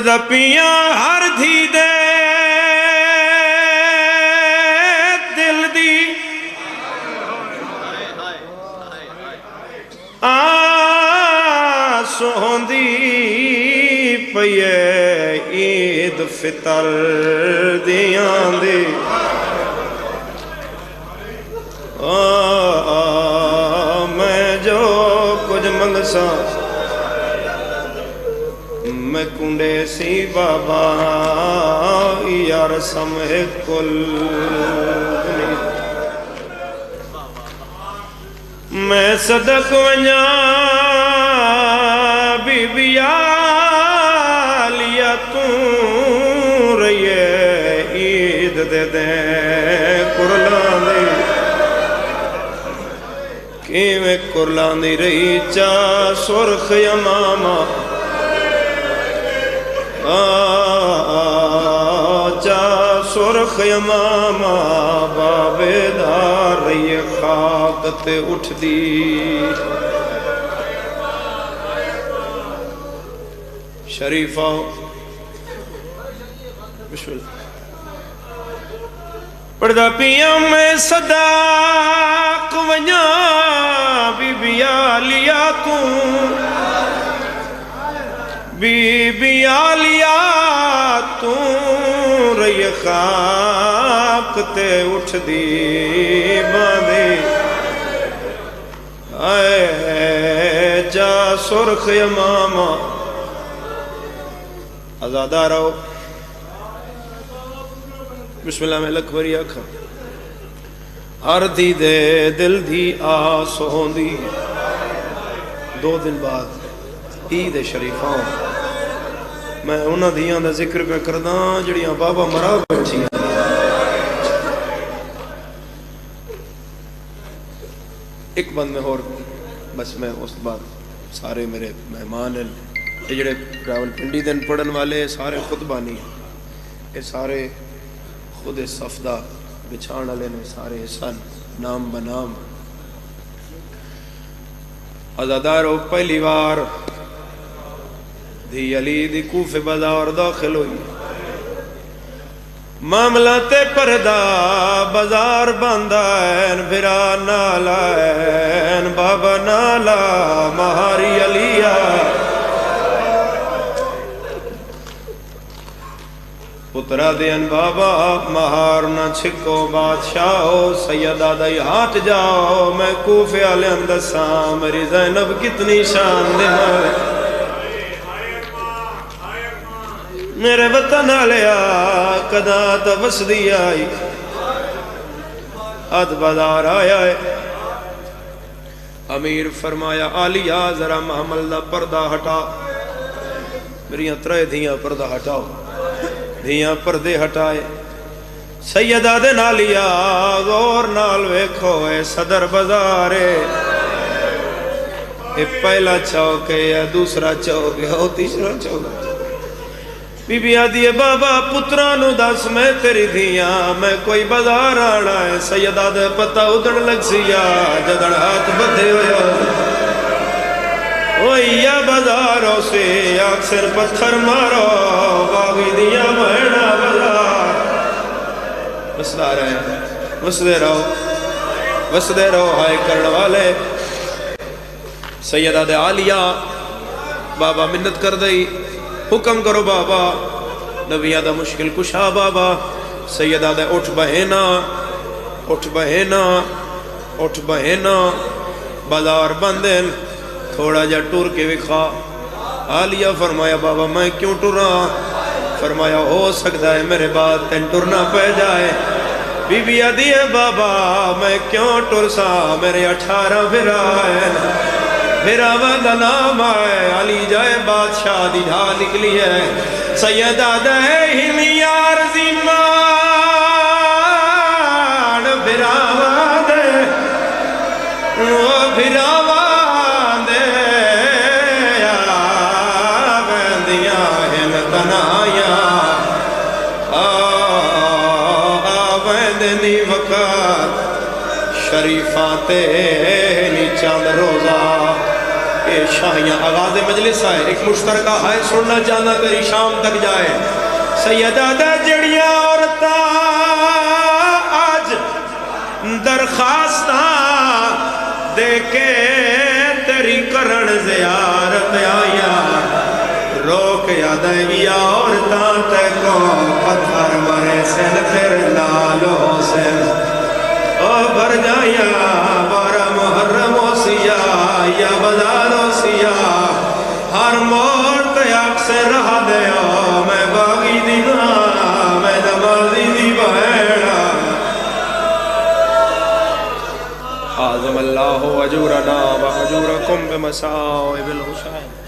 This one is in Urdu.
پڑھدا پیاں ہر دھی دے دل دی آس ہوندی پئے عید فطر دیاں دی میں جو کچھ منگسا میں کنڈے سی بابا یار سمجھ کل میں صدق ونیا بی بیا لیا توں رہیے عید دے دیں کرلان دی کیویں کرلان دی رہی چا سرخ یماما چا سرخ یماما بابے دار رہی خاک تے اٹھ دی شریفہ بسم اللہ پڑھدا پیاں میں صداق ونیا بی بیا لیا توں بی بیا لیا توں رہی خاک تے اٹھ دی باندھی اے جا سرخ یماما آزادہ رہو بسم اللہ میں لکھوری آکھا ہر دی دے دل دی آس ہوندی دو دن بعد عید شریفاں میں انہاں دیاں دا ذکر پہ کرداں جڑیاں بابا مرا بیٹھی ایک بند میں اور بس میں اس بعد سارے میرے مہمان ہیں یہ جڑے راول پنڈی دن پڑھن والے سارے خطبانی یہ سارے خود صفدہ بچھان والے نے سارے سن نام بنام عزادارو پہلی بار دی علی دی کوفے بازار داخل ہوئی معاملہ تے پردہ بازار باندائن بھرا نالائن بابا نالا مہاری علیہ پترہ دین بابا مہار نہ چھکو بادشاہو سیدہ دائی ہاتھ جاؤ میں کوفے آلے اندساں میری زینب کتنی شان دماغ میرے وطن آلیا قدا تفسدی آئی ہاتھ بازار آیا ہے امیر فرمایا آلیا ذرا محمل دا پردہ ہٹا میری اترے دھیاں پردہ ہٹاؤ دھیاں پردے ہٹائے سیدہ دے نالیا غور نال ویکھو اے صدر بازارے اے پہلا چوک ہے یا دوسرا چوک ہے ہو تیسرا چوک ہے بی بی آدھی بابا پترانو دس میں تیری دھیاں میں کوئی بازار آنا ہے سیدہ دے پتہ ادھڑ لگ سیا جدڑ ہاتھ بدھے ہویا یا بازاروں سے اکثر پتھر مارو باغی دیا مہنا بازار وسدہ رہے وسدے رہو ہائے کرن والے سیدہ دے عالیہ بابا منت کر دئی حکم کرو بابا نبیہ دا مشکل کشا بابا سیدہ دے اٹھ بہینا بازار بندن تھوڑا جا ٹور کے وکھا عالیہ فرمایا بابا میں کیوں ٹورا فرمایا ہو سکتا ہے میرے بعد تین ٹورنا پہ جائے بی بی آدھی ہے بابا میں کیوں ٹور سا میرے 18 بھرا وندہ نام آئے علی جائے بادشاہ دی ڈھا نکلی ہے سیدہ دے ہمیار زیمان بھرا وندے آویندنی وقت شریفاں تے نیچاں روزہ یہ شاہیاں آغاز مجلس آئے، ایک مشترکہ ہے سننا چاہنا تیری شام تک جائے. سیدہ دا جڑیاں عورتاں آج درخواستاں دے کے تیری کرن زیارت آیا. روک یادیں یا عورتاں تے کو پتھر مرے سن تیرے لالو سن او بھر جایا بارہ محرم و سیاہ یا بازار و سیاہ ہر موڑ تے آگ سے رہا دیا میں باغی دینا میں نمازی دی بہیڑا. عظم اللہ اجورنا و اجورکم بمساوب الحسین.